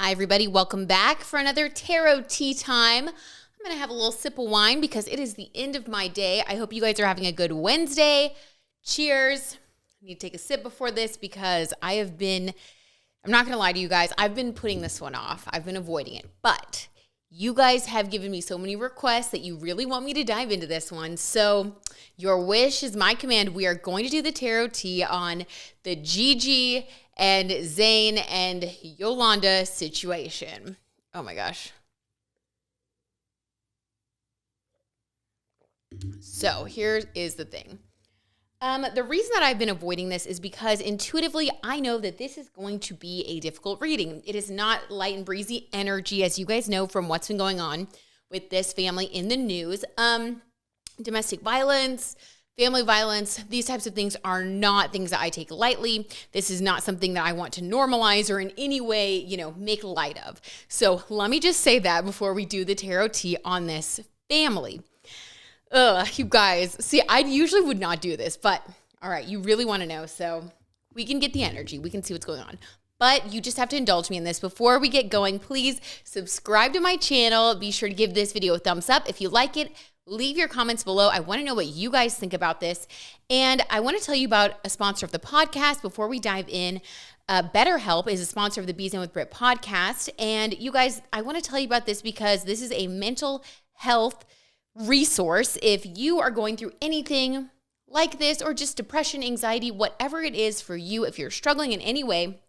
Hi, everybody. Welcome back for another tarot tea time. I'm going to have a little sip of wine because it is the end of my day. I hope you guys are having a good Wednesday. Cheers. I need to take a sip before this because I'm not going to lie to you guys, I've been putting this one off. I've been avoiding it. But you guys have given me so many requests that you really want me to dive into this one. So your wish is my command. We are going to do the tarot tea on the Gigi and Zayn and Yolanda situation. Oh my gosh. So here is the thing. The reason that I've been avoiding this is because intuitively I know that this is going to be a difficult reading. It is not light and breezy energy, as you guys know from what's been going on with this family in the news. Domestic violence, family violence, these types of things are not things that I take lightly. This is not something that I want to normalize or in any way, make light of. So let me just say that before we do the tarot tea on this family. You guys, see, I usually would not do this, but all right, you really want to know. So we can get the energy. We can see what's going on. But you just have to indulge me in this. Before we get going, please subscribe to my channel. Be sure to give this video a thumbs up if you like it. Leave your comments below. I want to know what you guys think about this. And I want to tell you about a sponsor of the podcast before we dive in. BetterHelp is a sponsor of the Zayn with Brit podcast. And you guys, I want to tell you about this because this is a mental health resource. If you are going through anything like this or just depression, anxiety, whatever it is for you, if you're struggling in any way,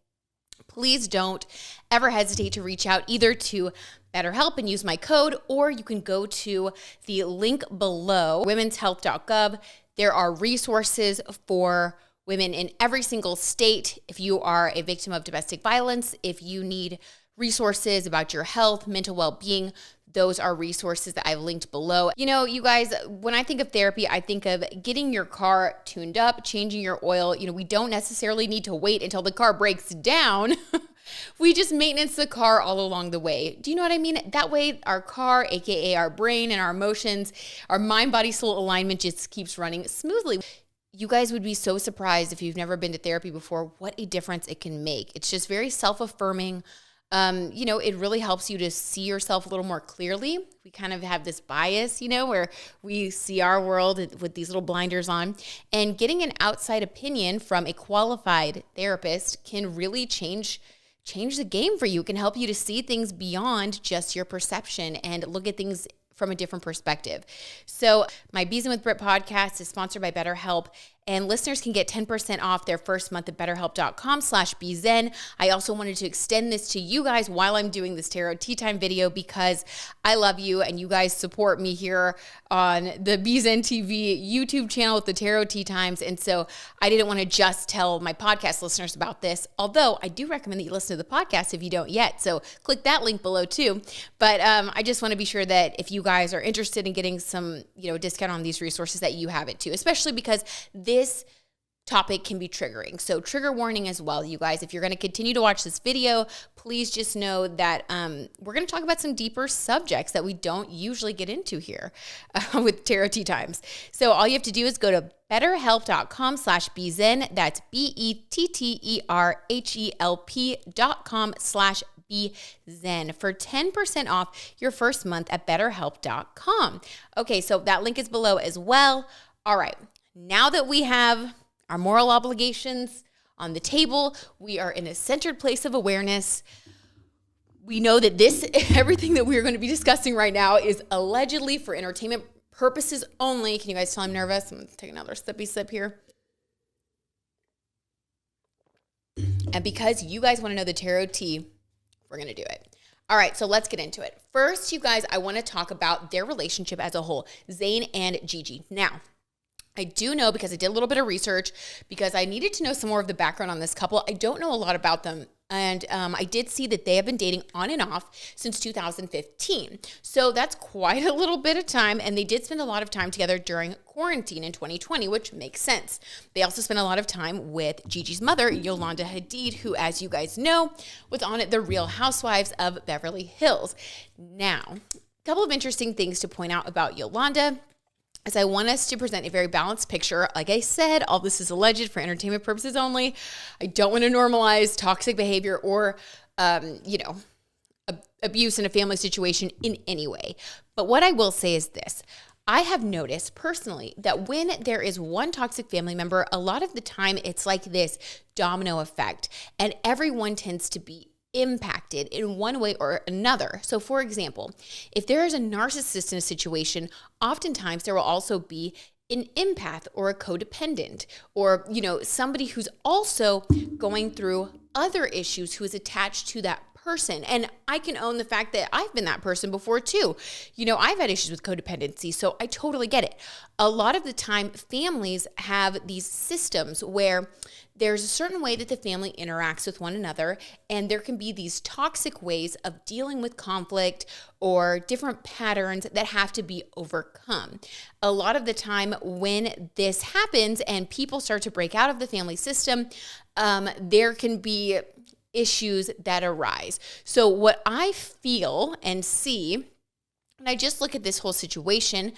please don't ever hesitate to reach out either to BetterHelp and use my code, or you can go to the link below, womenshealth.gov. There are resources for women in every single state. If you are a victim of domestic violence, if you need resources about your health, mental well-being, those are resources that I've linked below. You guys, when I think of therapy, I think of getting your car tuned up, changing your oil. We don't necessarily need to wait until the car breaks down. We just maintenance the car all along the way. Do you know what I mean? That way our car, AKA our brain and our emotions, our mind, body, soul alignment just keeps running smoothly. You guys would be so surprised if you've never been to therapy before, what a difference it can make. It's just very self-affirming. It really helps you to see yourself a little more clearly. We kind of have this bias, where we see our world with these little blinders on, and getting an outside opinion from a qualified therapist can really change the game for you. It can help you to see things beyond just your perception and look at things from a different perspective. So my Zayn with Brit podcast is sponsored by BetterHelp, and listeners can get 10% off their first month at betterhelp.com/bzen. I also wanted to extend this to you guys while I'm doing this tarot tea time video because I love you and you guys support me here on the Zen TV YouTube channel with the tarot tea times. And so I didn't want to just tell my podcast listeners about this, although I do recommend that you listen to the podcast if you don't yet. So click that link below too. But I just want to be sure that if you guys are interested in getting some, discount on these resources, that you have it too, especially because this topic can be triggering. So trigger warning as well, you guys. If you're going to continue to watch this video, please just know that we're going to talk about some deeper subjects that we don't usually get into here with tarot tea times. So all you have to do is go to betterhelp.com/bzen. That's BetterHelp.com/bzen for 10% off your first month at betterhelp.com. Okay, so that link is below as well. All right, now that we have our moral obligations on the table, we are in a centered place of awareness. We know that everything that we are going to be discussing right now is allegedly for entertainment purposes only. Can you guys tell I'm nervous? I'm going to take another sippy sip here. And because you guys want to know the tarot tea, we're going to do it. All right, so let's get into it. First, you guys, I want to talk about their relationship as a whole, Zayn and Gigi. Now, I do know, because I did a little bit of research, because I needed to know some more of the background on this couple. I don't know a lot about them. And I did see that they have been dating on and off since 2015. So that's quite a little bit of time. And they did spend a lot of time together during quarantine in 2020, which makes sense. They also spent a lot of time with Gigi's mother, Yolanda Hadid, who, as you guys know, was on The Real Housewives of Beverly Hills. Now, a couple of interesting things to point out about Yolanda. As I want us to present a very balanced picture. Like I said, all this is alleged for entertainment purposes only. I don't want to normalize toxic behavior or, abuse in a family situation in any way. But what I will say is this. I have noticed personally that when there is one toxic family member, a lot of the time it's like this domino effect, and everyone tends to be impacted in one way or another. So for example, if there is a narcissist in a situation, oftentimes there will also be an empath or a codependent, or, somebody who's also going through other issues who is attached to that person. And I can own the fact that I've been that person before too. I've had issues with codependency, so I totally get it. A lot of the time, families have these systems where there's a certain way that the family interacts with one another, and there can be these toxic ways of dealing with conflict or different patterns that have to be overcome. A lot of the time when this happens and people start to break out of the family system, there can be issues that arise. So what I feel and see, when I just look at this whole situation,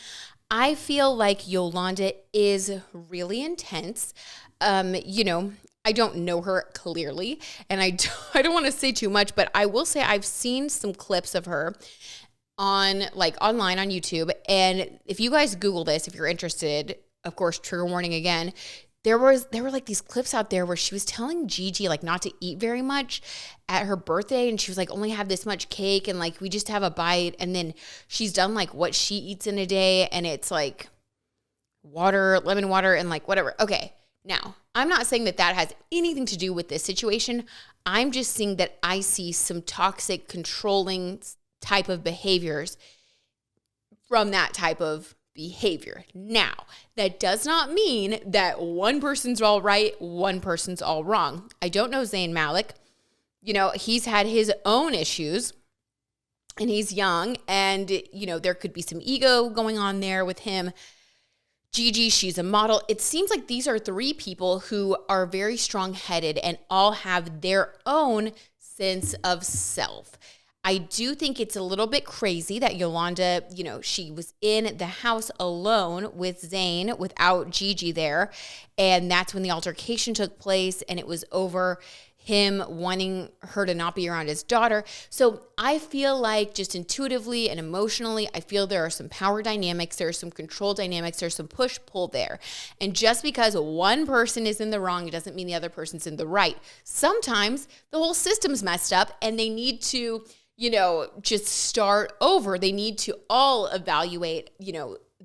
I feel like Yolanda is really intense. I don't know her clearly, and I don't want to say too much, but I will say I've seen some clips of her online on YouTube. And if you guys Google this, if you're interested, of course, trigger warning again, there were like these clips out there where she was telling Gigi not to eat very much at her birthday, and she was like, only have this much cake, and we just have a bite, and then she's done what she eats in a day, and it's water, lemon water, and whatever. Okay, now I'm not saying that has anything to do with this situation. I'm just saying that I see some toxic, controlling type of behaviors from that type of behavior. Now, that does not mean that one person's all right, one person's all wrong. I don't know Zayn Malik. He's had his own issues, and he's young, and, there could be some ego going on there with him. Gigi, she's a model. It seems like these are three people who are very strong-headed and all have their own sense of self. I do think it's a little bit crazy that Yolanda, she was in the house alone with Zayn without Gigi there. And that's when the altercation took place, and it was over him wanting her to not be around his daughter. So I feel like just intuitively and emotionally, I feel there are some power dynamics, there are some control dynamics, there's some push-pull there. And just because one person is in the wrong, it doesn't mean the other person's in the right. Sometimes the whole system's messed up, and they need to just start over. They need to all evaluate,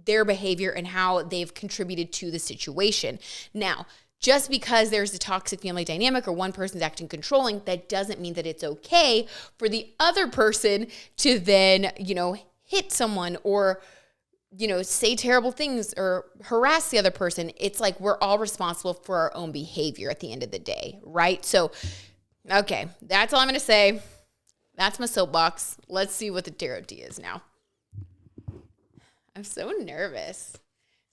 their behavior and how they've contributed to the situation. Now, just because there's a toxic family dynamic or one person's acting controlling, that doesn't mean that it's okay for the other person to then, hit someone or, say terrible things or harass the other person. It's we're all responsible for our own behavior at the end of the day, right? So, okay, that's all I'm going to say. That's my soapbox. Let's see what the tarot tea is now. I'm so nervous.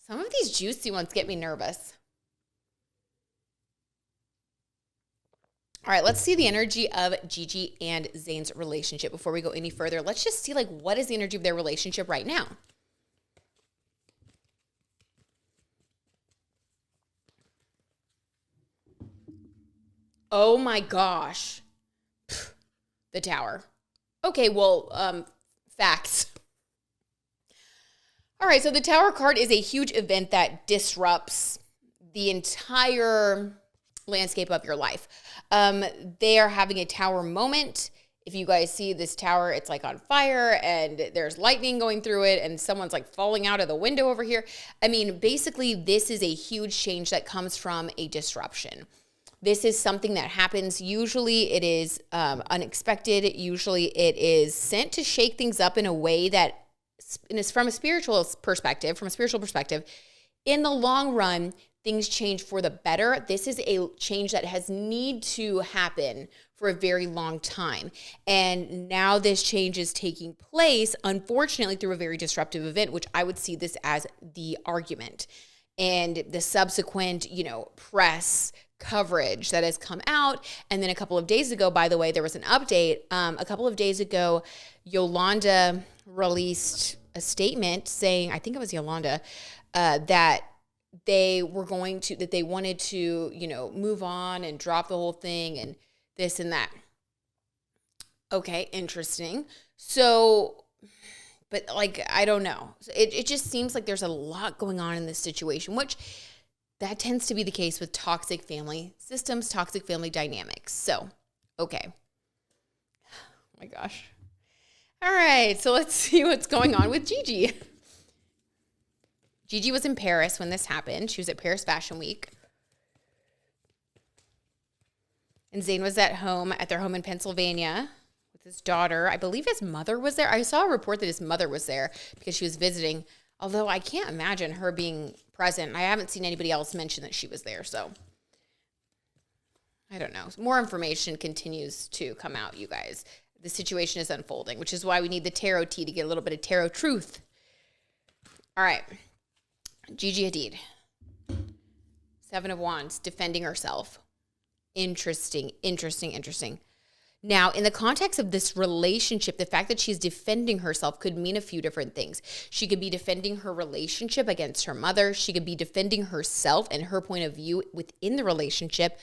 Some of these juicy ones get me nervous. All right, let's see the energy of Gigi and Zayn's relationship before we go any further. Let's just see what is the energy of their relationship right now. Oh my gosh. The Tower. Okay, well, facts. All right, so the Tower card is a huge event that disrupts the entire landscape of your life. They are having a tower moment. If you guys see this tower, it's on fire, and there's lightning going through it, and someone's falling out of the window over here. I mean, basically, this is a huge change that comes from a disruption. This is something that happens. Usually it is unexpected. Usually it is sent to shake things up in a way that, and it's from a spiritual perspective, in the long run, things change for the better. This is a change that has need to happen for a very long time. And now this change is taking place, unfortunately, through a very disruptive event, which I would see this as the argument. And the subsequent, press coverage that has come out. And then a couple of days ago, by the way, there was an update. A couple of days ago, Yolanda released a statement saying, I think it was Yolanda, that they wanted to, move on and drop the whole thing and this and that. Okay, interesting. So, but like, I don't know. It just seems like there's a lot going on in this situation, which that tends to be the case with toxic family systems, toxic family dynamics. So, okay. Oh my gosh. All right, so let's see what's going on with Gigi. Gigi was in Paris when this happened. She was at Paris Fashion Week. And Zayn was at their home in Pennsylvania with his daughter. I believe his mother was there. I saw a report that his mother was there because she was visiting, although I can't imagine her being present. I haven't seen anybody else mention that she was there, so I don't know. More information continues to come out, you guys. The situation is unfolding, which is why we need the tarot tea to get a little bit of tarot truth. All right. Gigi Hadid. 7 of Wands, defending herself. Interesting. Now, in the context of this relationship, the fact that she's defending herself could mean a few different things. She could be defending her relationship against her mother. She could be defending herself and her point of view within the relationship.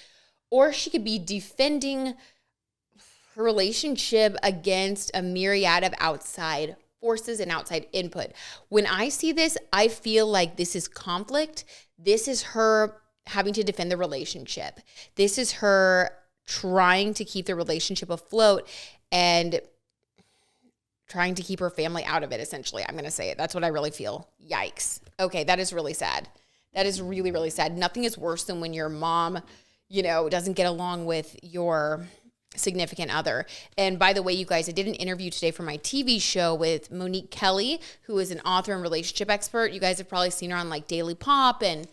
Or she could be defending her relationship against a myriad of outside forces and outside input. When I see this, I feel like this is conflict. This is her having to defend the relationship. This is her trying to keep the relationship afloat and trying to keep her family out of it, essentially. I'm going to say it. That's what I really feel. Yikes. Okay, that is really sad. That is really, really sad. Nothing is worse than when your mom, doesn't get along with your significant other. And by the way, you guys, I did an interview today for my TV show with Monique Kelly, who is an author and relationship expert. You guys have probably seen her on like Daily Pop and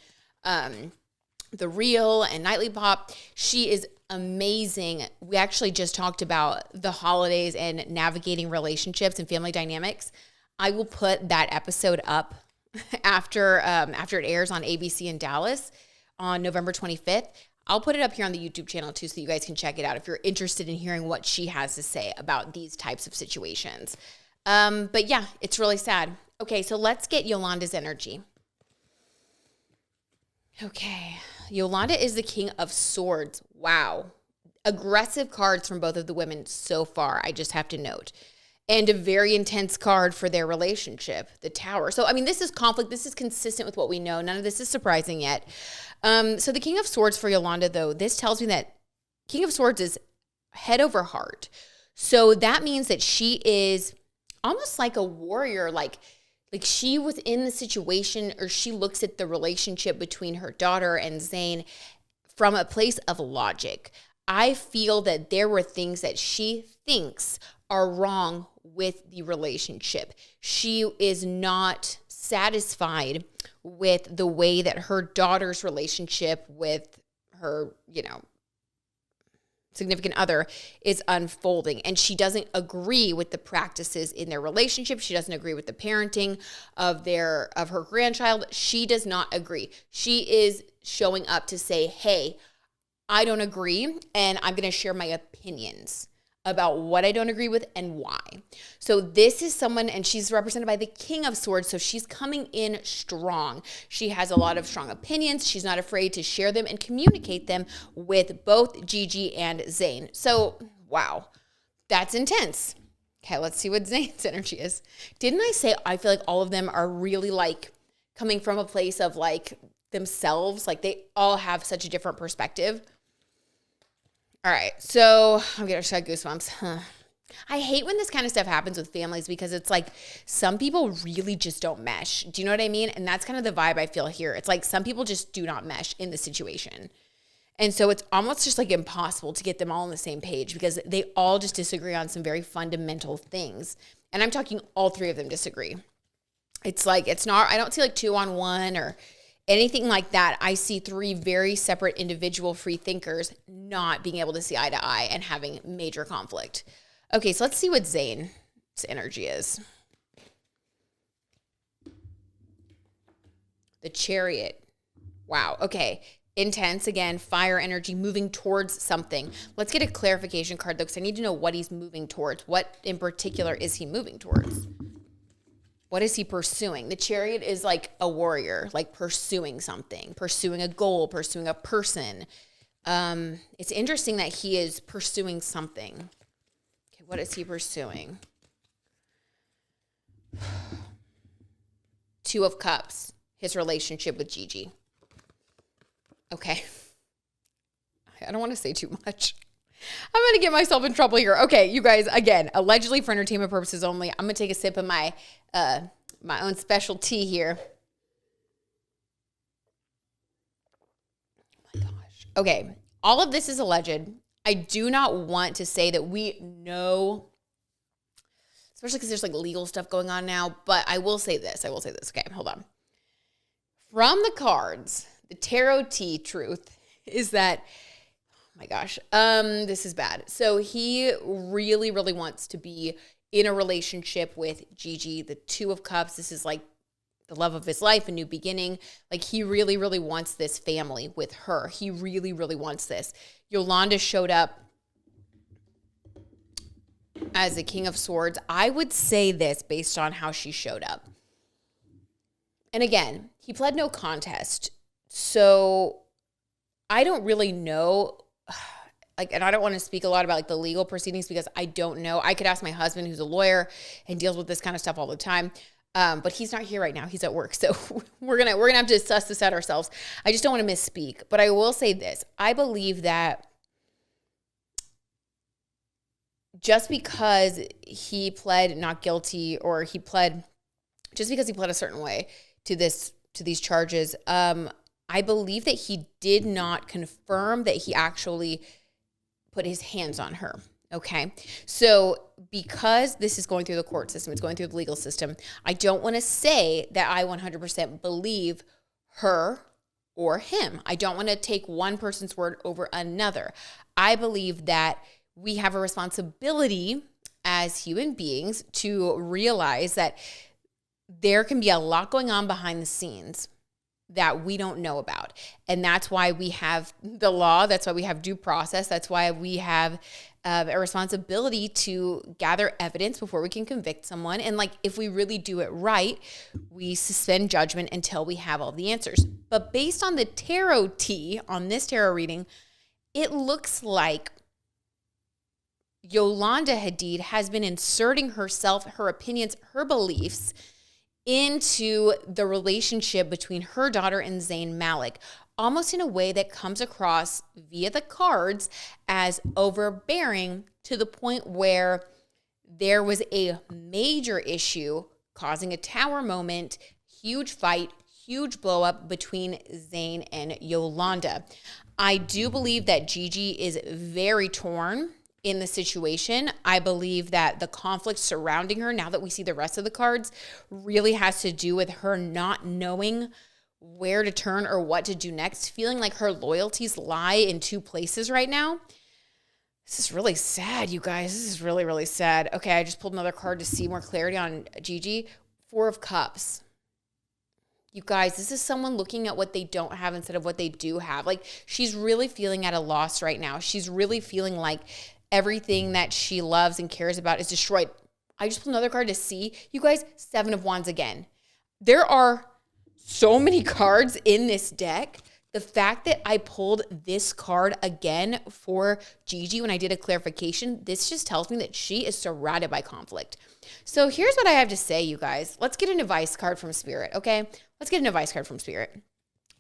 The Real and Nightly Pop. She is amazing. We actually just talked about the holidays and navigating relationships and family dynamics. I will put that episode up after it airs on ABC in Dallas on November 25th. I'll put it up here on the YouTube channel too, so you guys can check it out if you're interested in hearing what she has to say about these types of situations. But yeah, it's really sad. Okay, so let's get Yolanda's energy. Okay, Yolanda is the King of Swords. Wow. Aggressive cards from both of the women so far, I just have to note. And a very intense card for their relationship, the Tower. So, this is conflict. This is consistent with what we know. None of this is surprising yet. So the King of Swords for Yolanda, though, this tells me that King of Swords is head over heart. So that means that she is almost like a warrior, like she was in the situation, or she looks at the relationship between her daughter and Zayn from a place of logic. I feel that there were things that she thinks are wrong with the relationship. She is not satisfied with the way that her daughter's relationship with her, significant other is unfolding. And she doesn't agree with the practices in their relationship. She doesn't agree with the parenting of her grandchild. She does not agree. She is showing up to say, hey, I don't agree, and I'm going to share my opinions about what I don't agree with and why. So this is someone, and she's represented by the King of Swords, so she's coming in strong. She has a lot of strong opinions. She's not afraid to share them and communicate them with both Gigi and Zayn. So, wow, that's intense. Okay, let's see what Zayn's energy is. Didn't I say I feel like all of them are really coming from a place of themselves? They all have such a different perspective. All right, so I'm getting goosebumps. I hate when this kind of stuff happens with families because it's some people really just don't mesh. Do you know what I mean? And that's kind of the vibe I feel here. It's some people just do not mesh in the situation. And so it's almost just impossible to get them all on the same page because they all just disagree on some very fundamental things. And I'm talking all three of them disagree. It's it's not, I don't see 2-on-1 or anything like that. I see three very separate individual free thinkers not being able to see eye to eye and having major conflict. Okay, so let's see what Zayn's energy is. The Chariot. Wow, okay. Intense, again, fire energy, moving towards something. Let's get a clarification card, though, because I need to know what he's moving towards. What in particular is he moving towards? What is he pursuing? The Chariot is a warrior, pursuing something, pursuing a goal, pursuing a person. It's interesting that he is pursuing something. Okay, What is he pursuing? Two of Cups, his relationship with Gigi. Okay. I don't want to say too much. I'm going to get myself in trouble here. Okay, you guys, again, allegedly for entertainment purposes only. I'm going to take a sip of my my own special tea here. Oh my gosh. Okay, all of this is alleged. I do not want to say that we know, especially because there's like legal stuff going on now, but I will say this. Okay, hold on. From the cards, the tarot tea truth is that, oh my gosh, this is bad. So he really, really wants to be in a relationship with Gigi, the Two of Cups. This is like the love of his life, a new beginning. Like he really, really wants this family with her. He really, really wants this. Yolanda showed up as the King of Swords. I would say this based on how she showed up. And again, he pled no contest. So I don't really know, like, and I don't want to speak a lot about like the legal proceedings because I don't know. I could ask my husband, who's a lawyer and deals with this kind of stuff all the time. But he's not here right now. He's at work. So we're gonna have to suss this out ourselves. I just don't want to misspeak. But I will say this. I believe that just because he pled not guilty, or just because he pled a certain way to these charges, I believe that he did not confirm that he actually put his hands on her. Okay. So because this is going through the court system, it's going through the legal system, I don't want to say that I 100% believe her or him. I don't want to take one person's word over another. I believe that we have a responsibility as human beings to realize that there can be a lot going on behind the scenes that we don't know about. And that's why we have the law. That's why we have due process. That's why we have a responsibility to gather evidence before we can convict someone. And like, if we really do it right, we suspend judgment until we have all the answers. But based on the tarot tea on this tarot reading, it looks like Yolanda Hadid has been inserting herself, her opinions, her beliefs into the relationship between her daughter and Zayn Malik, almost in a way that comes across via the cards as overbearing, to the point where there was a major issue causing a tower moment, huge fight, huge blow up between Zayn and Yolanda. I do believe that Gigi is very torn in the situation. I believe that the conflict surrounding her, now that we see the rest of the cards, really has to do with her not knowing where to turn or what to do next, feeling like her loyalties lie in two places right now. This is really sad, you guys. This is really, really sad. Okay, I just pulled another card to see more clarity on Gigi. Four of Cups. You guys, this is someone looking at what they don't have instead of what they do have. Like, she's really feeling at a loss right now. She's really feeling like everything that she loves and cares about is destroyed. I just pulled another card to see. You guys, Seven of Wands again. There are so many cards in this deck. The fact that I pulled this card again for Gigi when I did a clarification, this just tells me that she is surrounded by conflict. So here's what I have to say, you guys. Let's get an advice card from Spirit, okay? Let's get an advice card from Spirit.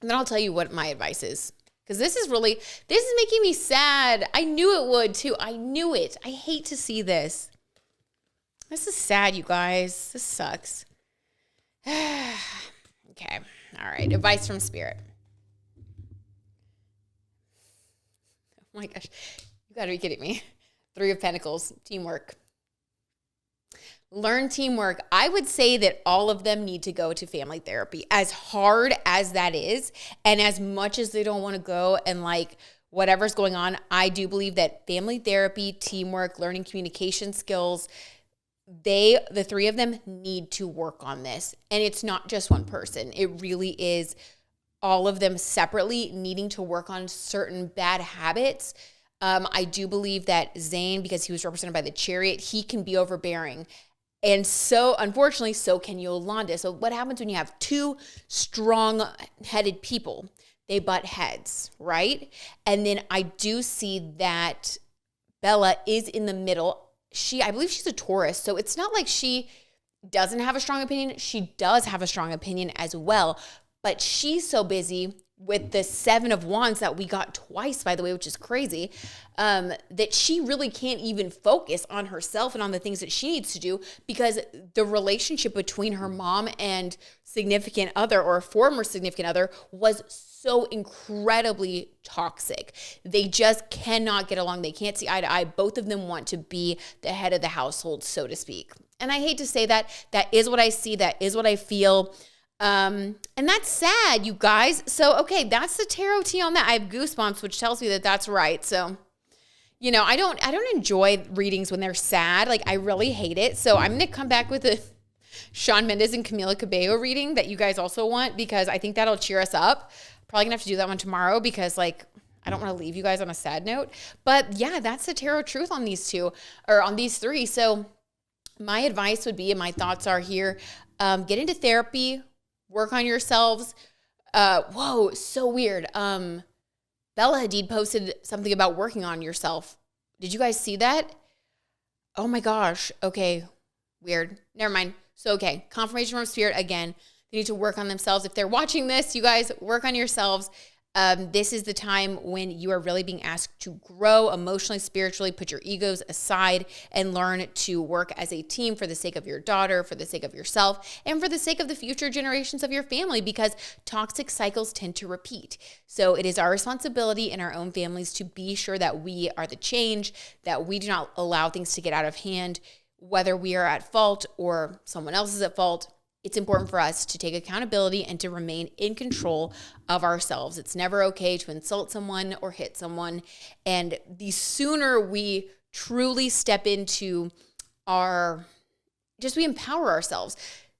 And then I'll tell you what my advice is. Because this is making me sad. I knew it would too. I knew it. I hate to see this. This is sad, you guys. This sucks. Okay. All right. Advice from Spirit. Oh my gosh. You got to be kidding me. Three of Pentacles. Teamwork. Learn teamwork. I would say that all of them need to go to family therapy, as hard as that is. And as much as they don't want to go and like whatever's going on, I do believe that family therapy, teamwork, learning communication skills, the three of them need to work on this. And it's not just one person. It really is all of them separately needing to work on certain bad habits. I do believe that Zayn, because he was represented by the Chariot, he can be overbearing. And so, unfortunately, so can Yolanda. So what happens when you have two strong-headed people? They butt heads, right? And then I do see that Bella is in the middle. I believe she's a Taurus. So it's not like she doesn't have a strong opinion. She does have a strong opinion as well. But she's so busy with the 7 of Wands that we got twice, by the way, which is crazy, that she really can't even focus on herself and on the things that she needs to do, because the relationship between her mom and significant other, or former significant other, was so incredibly toxic. They just cannot get along. They can't see eye to eye. Both of them want to be the head of the household, so to speak. And I hate to say that. That is what I see. That is what I feel. And that's sad, you guys. So, okay, that's the tarot tea on that. I have goosebumps, which tells me that that's right. So, you know, I don't enjoy readings when they're sad. Like, I really hate it. So I'm going to come back with a Shawn Mendes and Camila Cabello reading that you guys also want, because I think that'll cheer us up. Probably gonna have to do that one tomorrow, because like, I don't want to leave you guys on a sad note. But yeah, that's the tarot truth on these two, or on these three. So my advice would be, and my thoughts are here, get into therapy, work on yourselves. Whoa, so weird. Bella Hadid posted something about working on yourself. Did you guys see that? Oh my gosh. Okay. Weird. Never mind. So, okay. Confirmation from Spirit again. They need to work on themselves. If they're watching this, you guys, work on yourselves. This is the time when you are really being asked to grow emotionally, spiritually, put your egos aside, and learn to work as a team for the sake of your daughter, for the sake of yourself, and for the sake of the future generations of your family, because toxic cycles tend to repeat. So it is our responsibility in our own families to be sure that we are the change, that we do not allow things to get out of hand, whether we are at fault or someone else is at fault. It's important for us to take accountability and to remain in control of ourselves. It's never okay to insult someone or hit someone. And the sooner we truly step into we empower ourselves,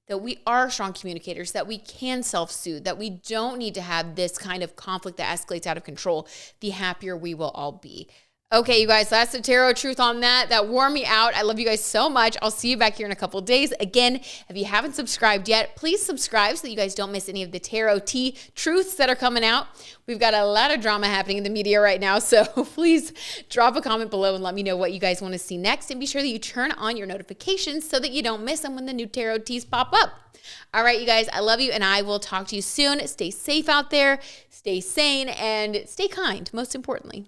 that we are strong communicators, that we can self-soothe, that we don't need to have this kind of conflict that escalates out of control, the happier we will all be. Okay, you guys, so that's the tarot truth on that. That wore me out. I love you guys so much. I'll see you back here in a couple of days. Again, if you haven't subscribed yet, please subscribe so that you guys don't miss any of the tarot tea truths that are coming out. We've got a lot of drama happening in the media right now, so please drop a comment below and let me know what you guys want to see next. And be sure that you turn on your notifications so that you don't miss them when the new tarot teas pop up. All right, you guys, I love you, and I will talk to you soon. Stay safe out there, stay sane, and stay kind, most importantly.